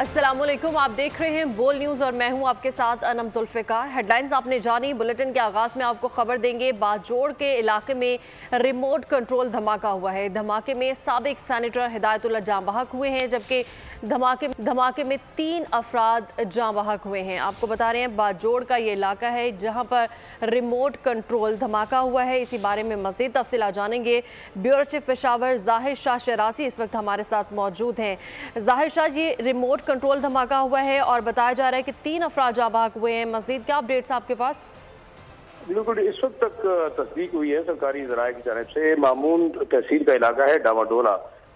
अस्सलामुअलैकुम, आप देख रहे हैं बोल न्यूज़ और मैं हूं आपके साथ अनम जुल्फ़िकार। हेडलाइंस आपने जानी। बुलेटिन के आगाज़ में आपको खबर देंगे, बाजोड़ के इलाके में रिमोट कंट्रोल धमाका हुआ है। धमाके में साबिक सेनेटर हिदायतुल्लाह जाँ बहक हुए हैं, जबकि धमाके में 3 अफराद जाँ बहक हुए हैं। आपको बता रहे हैं बाजोड़ का ये इलाका है जहाँ पर रिमोट कंट्रोल धमाका हुआ है। इसी बारे में मज़ीद तफसीलात जानेंगे। ब्यूरो चीफ पेशावर ज़ाहिर शाह शरासी इस वक्त हमारे साथ मौजूद हैं। ज़ाहिर शाह, ये रिमोट कंट्रोल धमाका हुआ है और बताया जा रहा है कि 3 अफराद जाँ बहक हुए हैं। मज़ीद क्या अपडेट्स आपके पास? बिल्कुल, इस वक्त तक तस्दीक हुई है सरकारी ज़राए की जानिब से। मामून तहसील का इलाका है डामाडोला,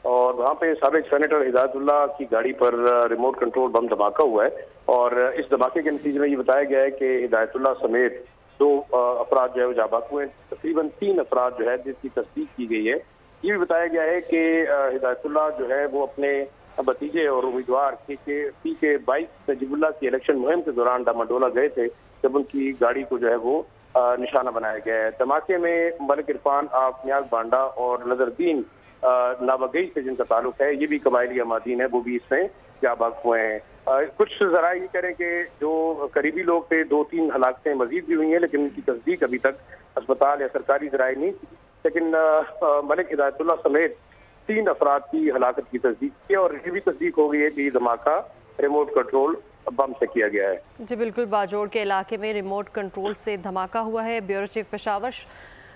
और वहाँ पे साबिक सेनेटर हिदायतुल्लाह की गाड़ी पर रिमोट कंट्रोल बम धमाका हुआ है। और इस धमाके के नतीजे में ये बताया गया है कि हिदायतुल्लाह समेत 2 अफराद जो है वो जाँ बहक हुए हैं। तकरीबन 3 अफराद जो है जिसकी तस्दीक की गई है। ये भी बताया गया है कि हिदायतुल्लाह जो है वो अपने भतीजे और उम्मीदवार के 22 नजीबुल्लाह की इलेक्शन मुहिम के दौरान डामाडोला गए थे, जब उनकी गाड़ी को जो है वो निशाना बनाया गया है। धमाके में मलिक इरफान नियाज बांडा और नजरदीन नाबगई से जिनका ताल्लुक है, ये भी कबायली अमादीन है, वो भी इसमें जाँ बहक हुए हैं। कुछ जरा ये करें कि जो करीबी लोग थे, 2-3 हलाकतें मजीद भी हुई हैं, लेकिन उनकी तस्दीक अभी तक अस्पताल या सरकारी जराए नहीं। लेकिन मलिक हिदायतुल्लाह समेत 3 अफराद की हलाकत की तस्दीक की, और ये भी तस्दीक हो गई है कि धमाका रिमोट कंट्रोल बम से किया गया है। जी बिल्कुल, बाजोड़ के इलाके में रिमोट कंट्रोल से धमाका हुआ है। ब्यूरो चीफ पेशावर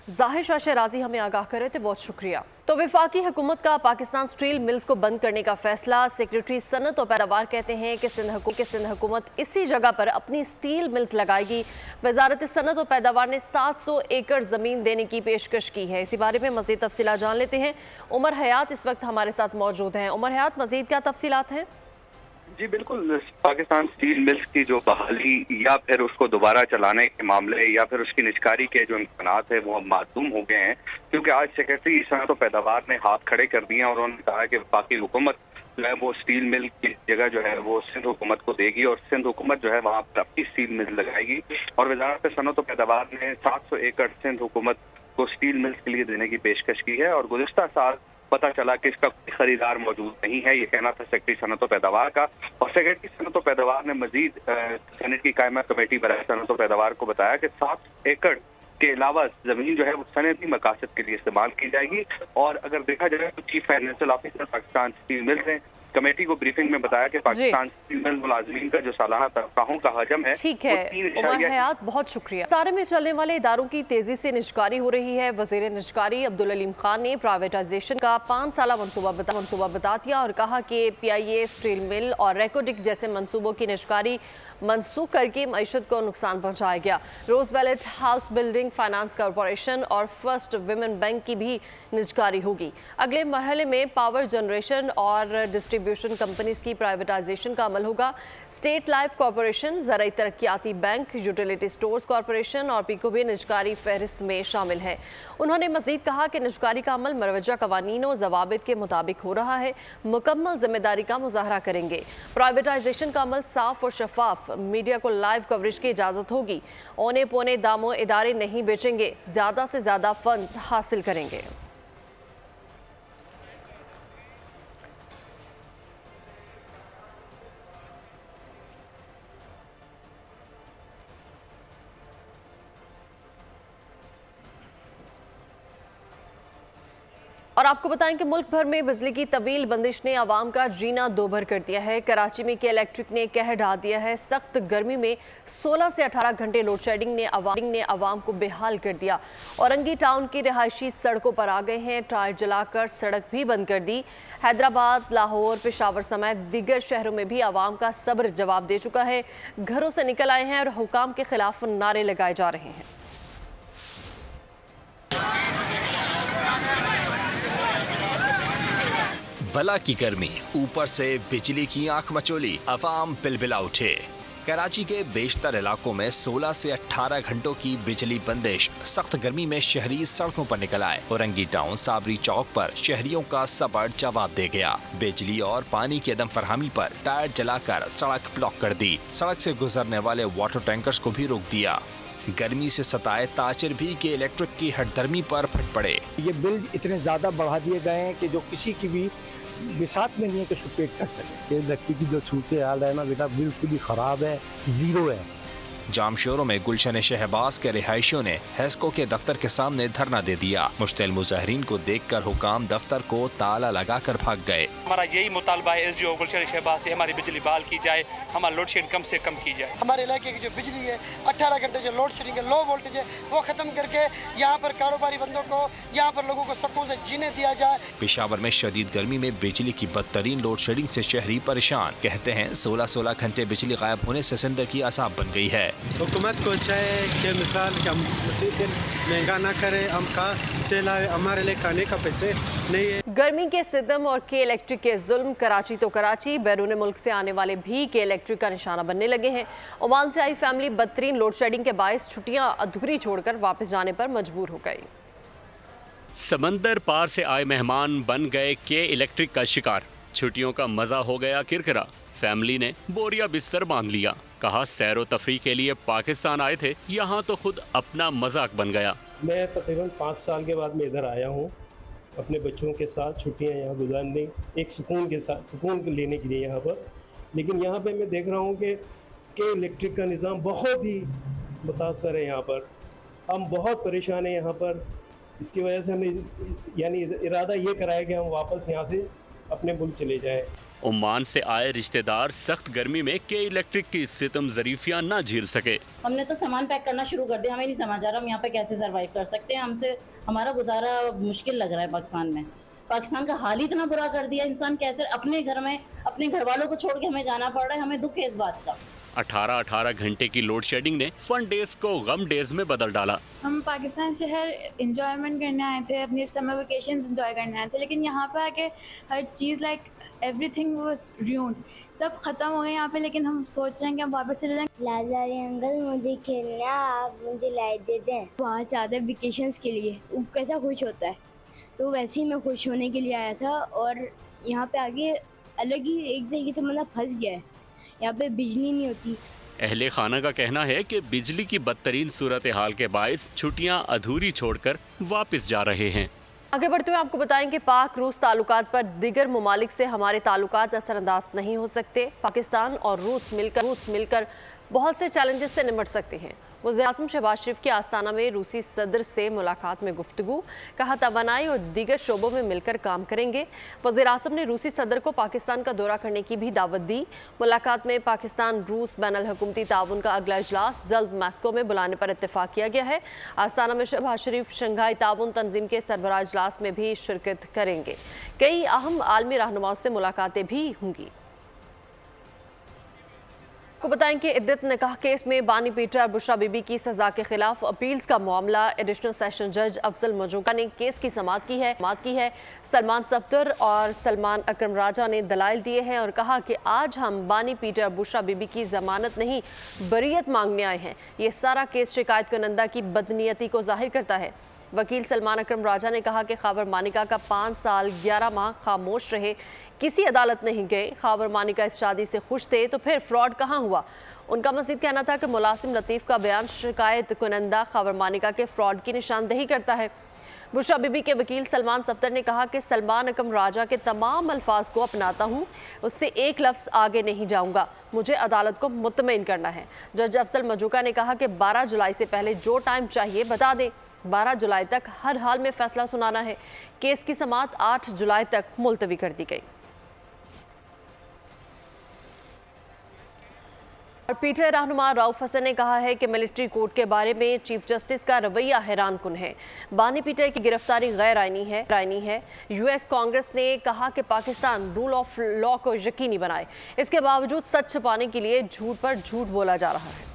ज़ाहिर शाह शराजी हमें आगाह कर रहे थे, बहुत शुक्रिया। तो वफाकी हुकूमत का पाकिस्तान स्टील मिल्स को बंद करने का फैसला। सेक्रेटरी सनत और पैदावार कहते हैं कि सिंध हुकूमत इसी जगह पर अपनी स्टील मिल्स लगाएगी। वजारत सनत और पैदावार ने 700 एकड़ ज़मीन देने की पेशकश की है। इसी बारे में मज़ीद तफसीलात जान लेते हैं। उमर हयात इस वक्त हमारे साथ मौजूद हैं। उमर हयात, मज़ीद क्या तफसीलात हैं? जी बिल्कुल, पाकिस्तान स्टील मिल्स की जो बहाली या फिर उसको दोबारा चलाने के मामले या फिर उसकी निजकारी के जो इम्कानात है वो अब मासूम हो गए हैं, क्योंकि आज सेक्रेटरी सनत और पैदावार ने हाथ खड़े कर दिए हैं और उन्होंने कहा कि वफाकी हुकूमत जो है वो स्टील मिल की जगह जो है वो सिंध हुकूमत को देगी और सिंध हुकूमत जो है वहाँ पर अपनी स्टील मिल लगाएगी। और वजारत सनत और पैदावार ने 700 एकड़ सिंध हुकूमत को स्टील मिल्स के लिए देने की पेशकश की है। और गुज़िश्ता साल पता चला कि इसका कोई खरीदार मौजूद नहीं है, ये कहना था सेक्रेटरी सनत और पैदावार का। और सेक्रेटरी सनत और पैदावार ने मजीद सेनेट की कायमा कमेटी बराए सनत और पैदावार को बताया कि 7 एकड़ के अलावा जमीन जो है वो सनती मकासद के लिए इस्तेमाल की जाएगी। और अगर देखा जाए तो chief financial officer Pakistan steel mills ने कमेटी को ब्रीफिंग में बताया कि पाकिस्तान स्टील मिल मुलाजमीन का जो सालाना तनख्वाहों का हजम है। ठीक है उमर हयात, बहुत शुक्रिया। सारे में चलने वाले इदारों की तेजी से निजकारी हो रही है। वजीर निजकारी अब्दुल अलीम खान ने प्राइवेटाइजेशन का 5 साला मनसूबा बता दिया और कहा कि PIA, स्टील मिल और रेकोडिक जैसे मनसूबों की निजकारी मनसूख करके मईशत को नुकसान पहुंचाया गया। Roosevelt house building finance corporation और फर्स्ट विमेन बैंक की भी निजकारी होगी। अगले मरहले में पावर जनरेशन और डिस्ट्रीब्यूशन कंपनीज की प्राइवेटाइजेशन का अमल होगा। स्टेट लाइफ कॉरपोरेशन, ज़राई तरक्याती बैंक, यूटिलिटी स्टोर्स कॉरपोरेशन और पीको भी निजकारी फहरिस्त में शामिल है। उन्होंने मजीद कहा कि निजकारी का अमल मरवजा कवानीन और जवाबित के मुताबिक हो रहा है। मुकम्मल जिम्मेदारी का मुजाहरा करेंगे। प्राइवेटाइजेशन का अमल साफ और शफाफ, मीडिया को लाइव कवरेज की इजाज़त होगी। औने पौने दामों इदारे नहीं बेचेंगे, ज़्यादा से ज़्यादा फंड्स हासिल करेंगे। और आपको बताएं कि मुल्क भर में बिजली की तवील बंदिश ने आवाम का जीना दोभर कर दिया है। कराची में के इलेक्ट्रिक ने कह ढा दिया है। सख्त गर्मी में 16 से 18 घंटे लोड शेडिंग ने आवाम को बेहाल कर दिया। औरंगी टाउन की रिहायशी सड़कों पर आ गए हैं। टायर जलाकर सड़क भी बंद कर दी। हैदराबाद, लाहौर, पेशावर समेत दीगर शहरों में भी आवाम का सब्र जवाब दे चुका है। घरों से निकल आए हैं और हुकाम के खिलाफ नारे लगाए जा रहे हैं। बला की गर्मी, ऊपर से बिजली की आंख मचोली, अवाम बिलबिला उठे। कराची के बेशतर इलाकों में 16 से 18 घंटों की बिजली बंदिश। सख्त गर्मी में शहरी सड़कों पर निकल आए। औरंगी टाउन साबरी चौक पर शहरियों का सब्र जवाब दे गया। बिजली और पानी की अदम फरहमी पर टायर जलाकर सड़क ब्लॉक कर दी। सड़क से गुजरने वाले वाटर टैंकर्स को भी रोक दिया। गर्मी से सताए ताजिर भी के इलेक्ट्रिक की हटदर्मी पर फट पड़े। ये बिल इतने ज्यादा बढ़ा दिए गए हैं कि जो किसी की भी बिसात में नहीं है कि उसको पेट कर सके। इलेक्ट्रिक की जो सूरत हाल है ना बेटा, बिल्कुल ही ख़राब है, ज़ीरो है। जामशोरों में गुलशन शहबाज के रिहायशियों ने हेस्को के दफ्तर के सामने धरना दे दिया। मुश्तिल मुजाहिरीन को देखकर हुकाम दफ्तर को ताला लगाकर भाग गए। हमारा यही मुतालबा है SDO गुलशन शहबाज से हमारी बिजली बहाल की जाए, हमारा लोड शेडिंग कम से कम की जाए। हमारे इलाके की जो बिजली है 18 घंटे जो लोड शेडिंग है, लो वोल्टेज है, वो खत्म करके यहाँ पर कारोबारी बंदों को, यहाँ पर लोगों को सुकून से जीने दिया जाए। पेशावर में शदीद गर्मी में बिजली की बदतरीन लोड शेडिंग से शहरी परेशान। कहते हैं 16-16 घंटे बिजली गायब होने से जिंदगी असाब बन गई है। हुकूमत को चाहिए कि मिसाल हम महंगा ना करे, हम कहाँ से लाए, हमारे लिए खाने का पैसे नहीं है। गर्मी के सितम और के इलेक्ट्रिक के जुल्म, कराची तो कराची, बैरून मुल्क से आने वाले भी के इलेक्ट्रिक का निशाना बनने लगे हैं। ओमान से आई फैमिली बदतरीन लोड शेडिंग के बायस छुट्टियां अधूरी छोड़कर वापस जाने पर मजबूर हो गई। समंदर पार से आए मेहमान बन गए के इलेक्ट्रिक का शिकार। छुट्टियों का मजा हो गया किरकिरा। फैमिली ने बोरिया बिस्तर बांध लिया। कहा सैरो तफरी के लिए पाकिस्तान आए थे, यहाँ तो खुद अपना मजाक बन गया। मैं तकरीबन 5 साल के बाद मैं इधर आया हूँ अपने बच्चों के साथ छुट्टियाँ यहाँ गुजारने, एक सुकून के साथ, सुकून लेने के लिए यहाँ पर। लेकिन यहाँ पे मैं देख रहा हूँ कि इलेक्ट्रिक का निज़ाम बहुत ही मुतासर है। यहाँ पर हम बहुत परेशान हैं यहाँ पर। इसकी वजह से हमने यानी इरादा ये कराया कि हम वापस यहाँ से अपने मुल्क चले जाएं। ओमान से आए रिश्तेदार सख्त गर्मी में के इलेक्ट्रिक की सितम ज़रीफियाँ ना झेल सके। हमने तो सामान पैक करना शुरू कर दिया, हमें नहीं समझ आ रहा हम यहाँ पे कैसे सरवाइव कर सकते हैं। हमसे हमारा गुजारा मुश्किल लग रहा है पाकिस्तान में। पाकिस्तान का हाल ही इतना बुरा कर दिया, इंसान कैसे अपने घर में अपने घर वालों को छोड़ के हमें जाना पड़ रहा है। हमें दुख है इस बात का। 18 घंटे की लोड शेडिंग ने फन डेज को गम डेज में बदल डाला। हम पाकिस्तान शहर इंजॉयमेंट करने आए थे, अपनी समर वेकेशंस इंजॉय करने आए थे, लेकिन यहाँ पे आके हर चीज़ लाइक एवरीथिंग वाज रूइंड, सब ख़त्म हो गए यहाँ पे। लेकिन हम सोच रहे हैं कि हम वापस चले जाएं। लाला अंकल मुझे खेलना, आप मुझे लाइट दे दें। वहाँ से आते हैं वेकेशंस के लिए, वो कैसा खुश होता है, तो वैसे ही मैं खुश होने के लिए आया था। और यहाँ पे आगे अलग ही एक तरीके से मतलब फंस गया है, यहाँ पे बिजली नहीं होती। अहले खाना का कहना है कि बिजली की बदतरीन सूरत हाल के बायस छुट्टियां अधूरी छोड़कर वापस जा रहे हैं। आगे बढ़ते हुए आपको बताएं कि पाक रूस ताल्लुकात पर दीगर ममालिक से हमारे ताल्लुकात असरअंदाज नहीं हो सकते। पाकिस्तान और रूस मिलकर बहुत से चैलेंजेस से निपट सकते हैं। वज़ीर-ए-आज़म शहबाज शरीफ की आस्ताना में रूसी सदर से मुलाकात में गुफ्तगू, कहा तवानाई और दीगर शोबों में मिलकर काम करेंगे। वज़ीर-ए-आज़म ने रूसी सदर को पाकिस्तान का दौरा करने की भी दावत दी। मुलाकात में पाकिस्तान रूस बैनुल हुकूमती ताउन का अगला इजलास जल्द मास्को में बुलाने पर इत्तेफाक किया गया है। आस्ताना में शहबाज शरीफ शंघाई ताउन तंजीम के सरबराह इजलास में भी शिरकत करेंगे। कई अहम आलमी रहनुमाओं से मुलाकातें भी होंगी। को बताएं कि इद्दत निकाह केस में बानी पीटर और बुशरा बीबी की सजा के खिलाफ अपील्स का मामला एडिशनल सेशन जज अफजल मजूका ने केस की समाअत की है। सलमान सफ्दर और सलमान अकरम राजा ने दलाइल दिए हैं और कहा कि आज हम बानी पीटर और बुशरा बीबी की जमानत नहीं बरीयत मांगने आए हैं। ये सारा केस शिकायत कुनंदा की बदनीयती को जाहिर करता है। वकील सलमान अकरम राजा ने कहा कि खाबर मानिका का 5 साल 11 माह खामोश रहे, किसी अदालत नहीं गए। खाबर मानिका इस शादी से खुश थे तो फिर फ्रॉड कहाँ हुआ। उनका मज़ीद कहना था कि मुलासिम लतीफ़ का बयान शिकायत कुनंदा खाबर मानिका के फ्रॉड की निशानदेही करता है। बुशरा बीबी के वकील सलमान सफ्दर ने कहा कि सलमान अकरम राजा के तमाम अल्फाज को अपनाता हूँ, उससे एक लफ्ज़ आगे नहीं जाऊँगा, मुझे अदालत को मुतमईन करना है। जज अफजल मजूका ने कहा कि 12 जुलाई से पहले जो टाइम चाहिए बता दें, 12 जुलाई तक हर हाल में फैसला सुनाना है। केस की समाअत 8 जुलाई तक मुलतवी कर दी गई। और पीटीआई रहनुमा रऊफ हसन ने कहा है कि मिलिट्री कोर्ट के बारे में चीफ जस्टिस का रवैया हैरान कुन है। बानी पीटीआई की गिरफ्तारी गैर आईनी है। यूएस कांग्रेस ने कहा कि पाकिस्तान रूल ऑफ लॉ को यकीनी बनाए, इसके बावजूद सच छुपाने के लिए झूठ पर झूठ बोला जा रहा है।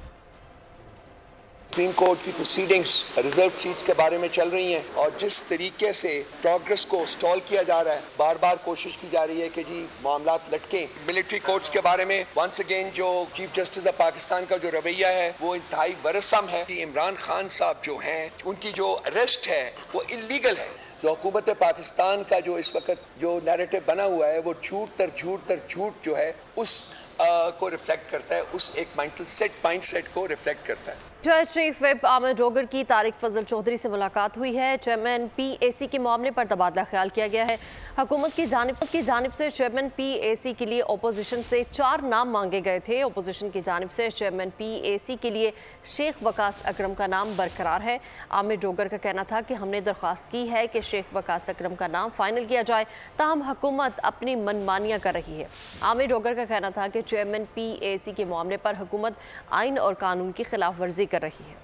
सुप्रीम कोर्ट की प्रोसीडिंग्स रिजर्व सीट्स के बारे में चल रही हैं और जिस तरीके से प्रोग्रेस को स्टॉल किया जा रहा है, बार बार कोशिश की जा रही है कि जी मामलात लटके। मिलिट्री कोर्ट्स के बारे में वंस अगेन जो चीफ जस्टिस ऑफ पाकिस्तान का जो रवैया है वो इंतहाई वरसम है। इमरान खान साहब जो हैं उनकी जो अरेस्ट है वो इलीगल है। तो हुकूमत पाकिस्तान का जो इस वक्त जो नैरेटिव बना हुआ है वो झूठ तर झूठ जो है उस को रिफ्लेक्ट करता है, उस एक माइंड सेट को रिफ्लेक्ट करता है। Joint chief whip Aamir Dogar की तारिक फजल चौधरी से मुलाकात हुई है। चेयरमैन PAC के मामले पर तबादला ख्याल किया गया है। हुकूमत की जानिब से चेयरमैन PAC के लिए अपोजिशन से 4 नाम मांगे गए थे। अपोजिशन की जानिब से चेयरमैन PAC के लिए शेख वकास अकरम का नाम बरकरार है। आमिर डोगर का कहना था कि हमने दरख्वास्त की है कि शेख वकास अकरम का नाम फाइनल किया जाए, ताहम हुकूमत अपनी मनमानियाँ कर रही है। आमिर डोगर का कहना था कि चेयरमैन PAC के मामले पर हुकूमत आइन और कानून की खिलाफ वर्जी कर रही है।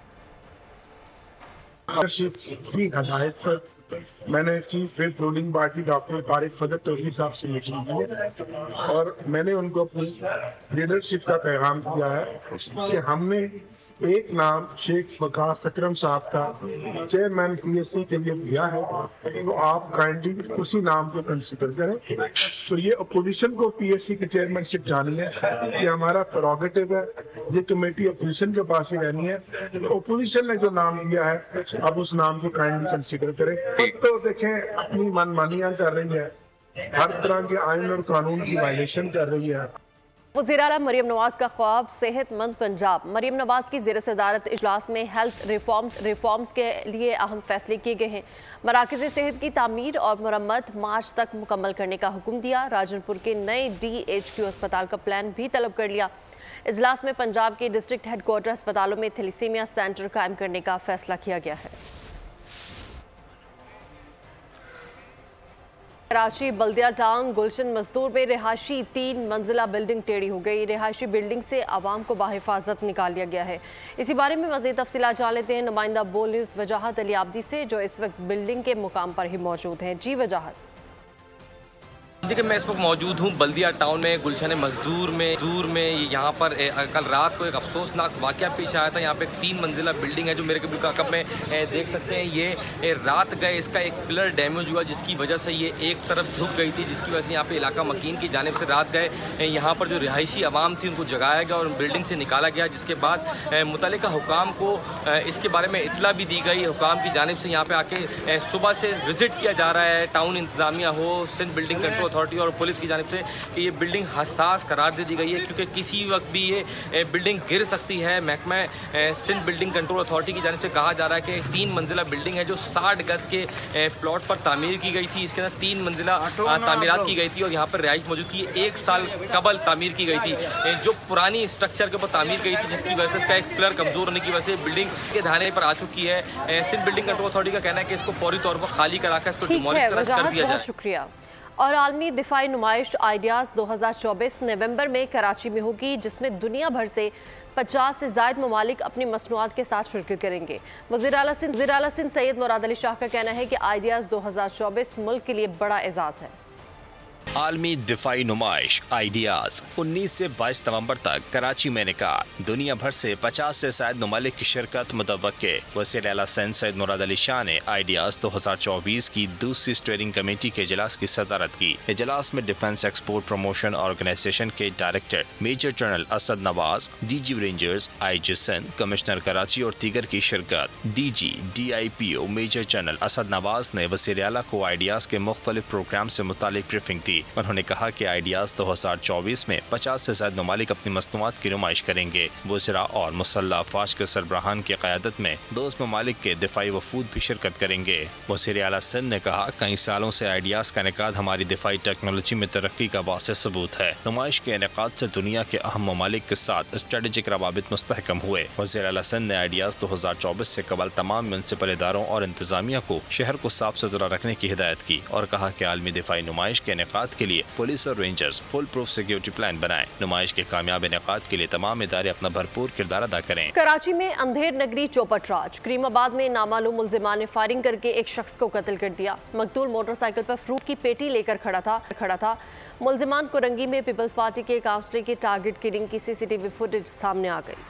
की हदायत पर मैंने chief whip ruling party doctor Tariq Fazal Chaudhry Sahab से मीटिंग की और मैंने उनको अपनी लीडरशिप का पैगाम दिया है कि हमने एक नाम शेख वकास अकरम साहब का चेयरमैन PAC के लिए दिया है, तो आप काइंडली उसी नाम को कंसिडर करें। तो ये अपोजिशन को PAC की चेयरमैनशिप जानी है, ये हमारा प्रोगेटिव है, ये कमेटी अपोजिशन के पास ही रहनी है। अपोजिशन ने जो नाम दिया है अब उस नाम को काइंडली कंसिडर करें। तो देखें अपनी मनमानियां कर रही है, हर तरह के आइन और कानून की वायलेशन कर रही है। वज़ीर आला मरियम नवाज का ख्वाब सेहतमंद पंजाब। मरियम नवाज की ज़ेर सदारत इजलास में हेल्थ रिफॉर्म्स के लिए अहम फैसले किए गए हैं। मराकज़ सेहत की तामीर और मरम्मत मार्च तक मुकम्मल करने का हुक्म दिया। राजनपुर के नए DHQ अस्पताल का प्लान भी तलब कर लिया। इजलास में पंजाब के डिस्ट्रिक्ट हेडक्वार्टर अस्पतालों में थैलेसीमिया सेंटर कायम करने का फैसला किया गया है। कराची बल्दिया टाउन गुलशन मजदूर में रिहायशी 3 मंजिला बिल्डिंग टेढ़ी हो गई। रिहायशी बिल्डिंग से आवाम को बाहिफाजत निकाल लिया गया है। इसी बारे में मज़ीद तफसीलात जान लेते हैं नुमाइंदा बोल न्यूज़ वजाहत अली आब्दी से, जो इस वक्त बिल्डिंग के मुकाम पर ही मौजूद हैं। जी वजाहत। देखिए, मैं इस वक्त मौजूद हूँ बल्दिया टाउन में गुलशन मजदूर में यहाँ पर कल रात को एक अफसोसनाक वाक़या पेश आया था। यहाँ पे 3 मंजिला बिल्डिंग है जो मेरे कभी कब में देख सकते हैं। ये रात गए इसका एक पिलर डैमेज हुआ जिसकी वजह से ये एक तरफ झुक गई थी, जिसकी वजह से यहाँ पे इलाका मकीन की जानिब से रात गए यहाँ पर जो रिहायशी आवाम थी उनको जगाया गया और बिल्डिंग से निकाला गया, जिसके बाद मुतल्लिका हुकाम को इसके बारे में इतला भी दी गई। हुकाम की जानिब से यहाँ पे आके सुबह से विजिट किया जा रहा है, टाउन इंतजामिया हो, सिंध बिल्डिंग कंट्रोल अथॉरिटी और पुलिस की जानिब से कि ये बिल्डिंग हसास करार दे दी गई है क्योंकि किसी वक्त भी ये बिल्डिंग गिर सकती है। महकमा सिंध बिल्डिंग कंट्रोल अथॉरिटी की जानिब से कहा जा रहा है कि 3 मंजिला बिल्डिंग है जो 60 गज के प्लॉट पर तामीर की गई थी। इसके अंदर 3 मंजिला तामीरात की गई थी और यहाँ पर रिहाइश मौजूद थी। 1 साल कबल तामीर की गई थी, जो पुरानी स्ट्रक्चर के ऊपर तामीर गई थी, जिसकी वजह से इसका एक पिलर कमजोर होने की वजह से बिल्डिंग के ढाने पर आ चुकी है। सिंध बिल्डिंग कंट्रोल अथॉरिटी का कहना है कि इसको फौरी तौर पर खाली कराकर इसको डिमोलिश कर दिया जाए। शुक्रिया। और आलमी दिफाई नुमाइश आइडियाज़ 2024 नवंबर में कराची में होगी, जिसमें दुनिया भर से 50 से ज़ायद ममालिक अपनी मसनूआत के साथ शिरकत करेंगे। वज़ीर आला सिंध सैयद मुराद अली शाह का कहना है कि आइडियाज़ 2024 मुल्क के लिए बड़ा एजाज़ है। आलमी दिफाई नुमाइश आइडियाज़ 19 से 22 नवंबर तक कराची में इनेकाद। दुनिया भर से 50 से ज़ायद ममालिक की शिरकत मुतवक्के। वज़ीर आला सिंध सैयद मुराद अली शाह ने आइडियाज़ 2024 की दूसरी स्टीयरिंग कमेटी के इजलास की सदारत की। इजलास में डिफेंस एक्सपोर्ट प्रमोशन ऑर्गेनाइजेशन के director major general Asad Nawaz, DG rangers IG Sindh, commissioner Karachi और दीगर की शिरकत। DG DIPO major general Asad Nawaz ने वज़ीर आला को आइडियाज़ के मुख्तलिफ प्रोग्राम से मुतालिक ब्रीफिंग दी। उन्होंने कहा कि आइडियाज़ 2024 में 50 से ज़्यादा ममालिक अपनी मसनूआत की नुमाइश करेंगे। वज़रा और मुसल्लह अफ़वाज के सरबराहान की क़यादत में 2 ममालिक के दिफाई वफूद भी शिरकत करेंगे। वज़ीर आला सिंध ने कहा, कई सालों से आइडियाज़ का इनेकाद हमारी दिफाई टेक्नोलॉजी में तरक्की का वाज़ेह सबूत है। नुमाइश के इनेकाद से दुनिया के अहम ममालिक के साथ स्ट्रेटेजिक रवाबित मुस्तहकम हुए। वज़ीर आला सिंध ने आइडियाज़ 2024 से कबल तमाम म्युनिसिपल इदारों और इंतजामिया को शहर को साफ सुथरा रखने की हिदायत की और कहा कि आलमी दिफाई नुमाइश के इनेकाद के लिए पुलिस और rangers full proof security plan बनाएं। नुमाइश के कामयाब इनेकाद के लिए तमाम इदारे अपना भरपूर किरदार अदा करें। कराची में अंधेर नगरी चौपट राज। करीमाबाद में नामालूम मुल्जिमान ने फायरिंग करके एक शख्स को कत्ल कर दिया। मकतूल मोटरसाइकिल पर फ्रूट की पेटी लेकर खड़ा था। मुल्जिमान कोरंगी में पीपल्स पार्टी के काउंसलर की टारगेट किलिंग की CCTV फुटेज सामने आ गई।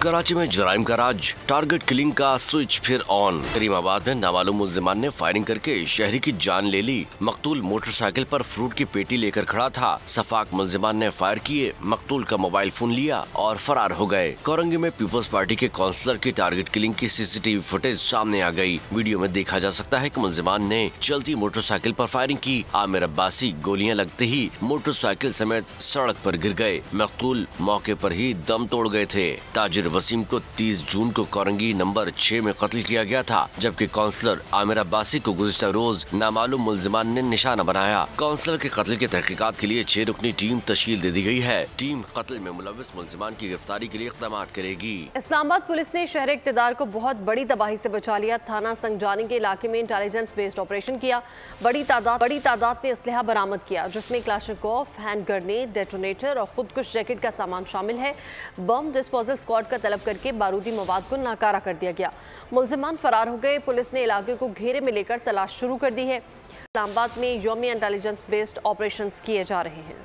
कराची में जराइम का राज, टारगेट किलिंग का स्विच फिर ऑन। करीमाबाद में नामालूम मुल्जिमान ने फायरिंग करके शहरी की जान ले ली। मकतूल मोटरसाइकिल पर फ्रूट की पेटी लेकर खड़ा था। सफाक मुल्जिमान ने फायर किए, मकतूल का मोबाइल फोन लिया और फरार हो गए। कोरंगी में पीपल्स पार्टी के काउंसलर की टारगेट किलिंग की सीसीटीवी फुटेज सामने आ गई। वीडियो में देखा जा सकता है कि मुल्जिमान ने चलती मोटरसाइकिल पर फायरिंग की। आमिर अब्बासी गोलियां लगते ही मोटरसाइकिल समेत सड़क पर गिर गए। मकतूल मौके पर ही दम तोड़ गए थे। ताजिर वसीम को 30 जून को कोरंगी नंबर 6 में कत्ल किया गया था, जबकि काउंसलर आमिर अब्बासी को गुज़िश्ता रोज नामालूम मुल्जिमान ने निशाना बनाया। काउंसलर के कत्ल की तहकीकात के लिए 6 रुकनी टीम तश्कील दे दी गई है। टीम कत्ल में मुलव्विस मुल्जिमान की गिरफ्तारी के लिए इक़दाम करेगी। इस्लामाबाद पुलिस ने शहर इक़्तिदार को बहुत बड़ी तबाही से बचा लिया। थाना संगजानी के इलाके में इंटेलिजेंस बेस्ड ऑपरेशन किया। बड़ी तादाद में असलहा बरामद किया, जिसमें क्लाशनकोफ, हैंड ग्रेनेड, डेटोनेटर और खुदकुश जैकेट का सामान शामिल है। बम डिस्पोजल स्क्वाड का तलब करके बारूदी मवाद को नाकारा कर दिया गया। मुल्जिमान फरार हो गए। पुलिस ने इलाके को घेरे में लेकर तलाश शुरू कर दी है। इस्लामाबाद में यौमी इंटेलिजेंस बेस्ड ऑपरेशंस किए जा रहे हैं।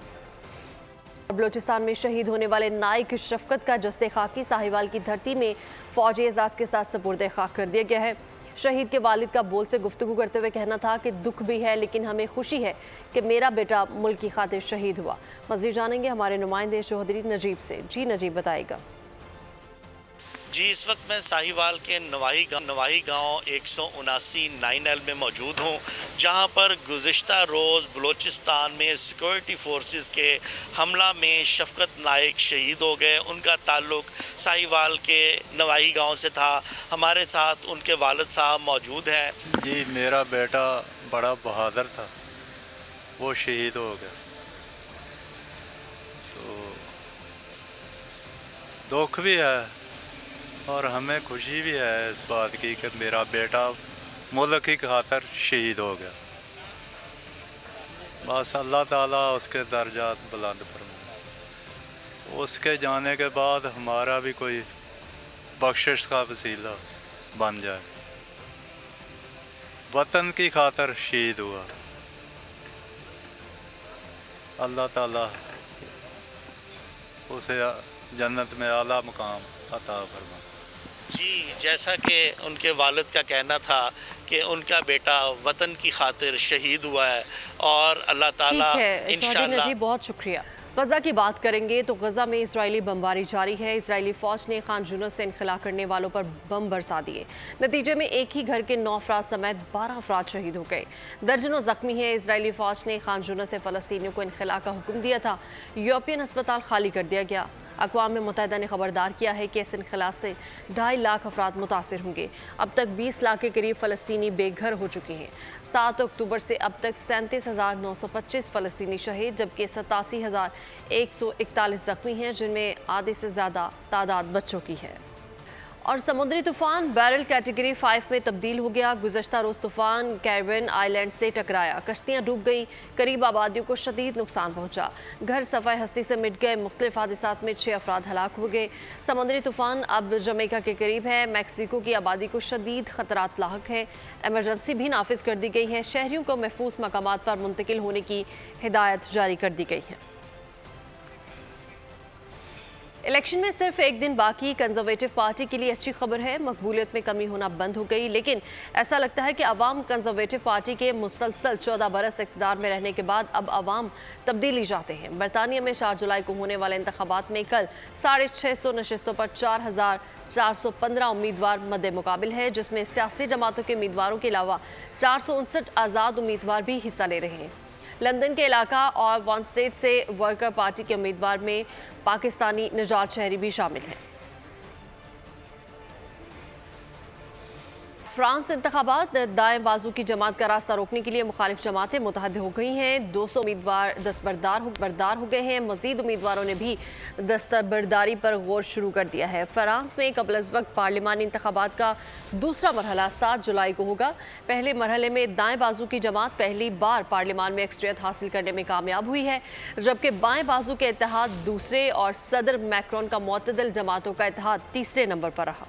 बलूचिस्तान में शहीद होने वाले नाइक शफकत का जस्ते खाकी साहिवाल की धरती में फौजी एजाज के साथ सपुर्द खाक कर दिया गया है। शहीद के वालिद का बोल से गुफ्तगू करते हुए कहना था कि दुख भी है, लेकिन हमें खुशी है कि मेरा बेटा मुल्क की खातिर शहीद हुआ। मज़ीद जानेंगे हमारे नुमाइंदे चौधरी नजीब से। जी नजीब बताएगा। जी, इस वक्त मैं साहिवाल के नवाही गांव 179 9L में मौजूद हूं, जहां पर गुज़िश्ता रोज़ बलूचिस्तान में सिक्योरिटी फोर्सेस के हमला में शफकत नाइक शहीद हो गए। उनका ताल्लुक साहिवाल के नवाही गांव से था। हमारे साथ उनके वालिद साहब मौजूद हैं। जी, मेरा बेटा बड़ा बहादुर था, वो शहीद हो गया, तो दुख भी है और हमें खुशी भी है इस बात की कि मेरा बेटा मुल्क की खातिर शहीद हो गया। बस अल्लाह ताला उसके दर्जात बुलंद फरमाए। उसके जाने के बाद हमारा भी कोई बख्शिश का वसीला बन जाए। वतन की खातिर शहीद हुआ, अल्लाह ताला उसे जन्नत में आला मुकाम अता फरमाए। जी, जैसा कि उनके वालिद का कहना था कि उनका बेटा वतन की खातिर शहीद हुआ है और अल्लाह ताला इंशाअल्लाह। जी, बहुत शुक्रिया। गज़ा की बात करेंगे तो गज़ा में इजरायली बमबारी जारी है। इजरायली फ़ौज ने खान यूनिस से इनखला करने वालों पर बम बरसा दिए। नतीजे में एक ही घर के 9 अफराद समेत 12 अफराद शहीद हो गए। दर्जनों जख्मी हैं। इजरायली फ़ौज ने खान यूनिस से फ़लस्तीनियों को इनखला का हुक्म दिया था। यूरोपियन अस्पताल खाली कर दिया गया। अक़वाम मुत्तहिदा ने खबरदार किया है कि इस इनखला से 2.5 लाख अफराद मुतासिर होंगे। अब तक 20 लाख के करीब फ़लस्तीनी बेघर हो चुके हैं। 7 अक्टूबर से अब तक 37,925 फ़लस्तीनी शहीद, जबकि 87,141 ज़ख्मी हैं, जिनमें आधे से ज़्यादा तादाद बच्चों की है। और समुद्री तूफान बैरल कैटेगरी 5 में तब्दील हो गया। गुज़श्ता रोज़ तूफान कैरिबियन आइलैंड से टकराया, कश्तियाँ डूब गई, करीब आबादियों को शदीद नुकसान पहुँचा, घर सफ़ाए हस्ती से मिट गए। मुख्तलिफ हादसात में 6 अफराद हलाक हो गए। समुद्री तूफान अब जमैका के करीब है। मैक्सिको की आबादी को शदीद खतरात लाहक है। एमरजेंसी भी नाफिज कर दी गई है। शहरियों को महफूज मकामात पर मुंतकिल होने की हिदायत जारी कर दी गई है। इलेक्शन में सिर्फ एक दिन बाकी। कंजर्वेटिव पार्टी के लिए अच्छी खबर है, मकबूलियत में कमी होना बंद हो गई। लेकिन ऐसा लगता है कि अवाम कंजर्वेटिव पार्टी के मुसलसल 14 बरस इक़्तिदार में रहने के बाद अब अवाम तब्दीली चाहते हैं। बरतानिया में 4 जुलाई को होने वाले इंतखाबात में कल 650 नशिस्तों पर 4,415 उम्मीदवार मद्दे मुकाबिल है, जिसमें सियासी जमातों के उम्मीदवारों के अलावा 459 आज़ाद उम्मीदवार भी हिस्सा ले रहे हैं। लंदन के इलाका और वन स्टेट से वर्कर पार्टी के उम्मीदवार में पाकिस्तानी निजात शहरी भी शामिल हैं। फ्रांस इंतखाबात, दाएं बाजू की जमात का रास्ता रोकने के लिए मुखालिफ जमातें मुतहद हो गई हैं। 200 उम्मीदवार दस्तबरदार हो गए हैं। मजीद उम्मीदवारों ने भी दस्तबरदारी पर गौर शुरू कर दिया है। फ्रांस में कबल अज़ वक्त पार्लिमानी इंतखाबात का दूसरा मरहला 7 जुलाई को होगा। पहले मरहले में दाएं बाजू की जमात पहली बार पार्लिमान में अक्सरियत हासिल करने में कामयाब हुई है, जबकि बाएं बाजू के इत्तेहाद दूसरे और सदर मैक्रोन का मुअतदल जमातों का इत्तेहाद तीसरे नंबर पर रहा।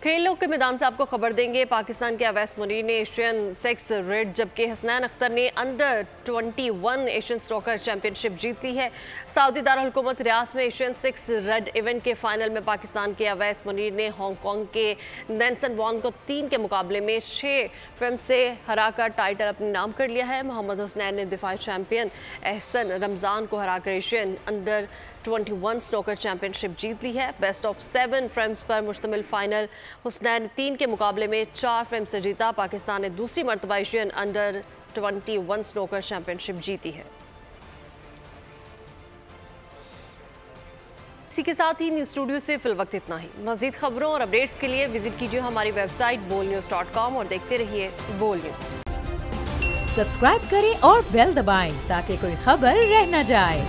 खेलों के मैदान से आपको खबर देंगे। पाकिस्तान के अवैस मुनीर ने एशियन सेक्स रेड, जबकि हसनैन अख्तर ने अंडर 21 एशियन स्नूकर चैंपियनशिप जीत ली है। सऊदी दारुल-हुकूमत रियाद में एशियन सेक्स रेड इवेंट के फाइनल में पाकिस्तान के अवैस मुनीर ने हांगकांग के नैन्सन वॉन को 3 के मुकाबले में 6 फ्रेम से हराकर टाइटल अपने नाम कर लिया है। मोहम्मद हुसनैन ने दिफाई चैंपियन एहसन रमज़ान को हराकर एशियन अंडर 21 स्नूकर चैंपियनशिप जीत ली है। बेस्ट ऑफ 7 फ्रेम्स पर मुश्तमिल फाइनल हुसनैन 3 के मुकाबले में 4 फ्रेम से जीता। पाकिस्तान ने दूसरी मरतबा एशियन अंडर 21 स्नूकर चैंपियनशिप जीती है। इसी के साथ ही न्यूज़ स्टूडियो से फिल वक्त इतना ही। मज़ीद खबरों और अपडेट्स के लिए विजिट कीजिए हमारी वेबसाइट bolnews.com और देखते रहिए बोल न्यूज़। सब्सक्राइब करें और बेल दबाएं ताकि कोई खबर रह न जाए।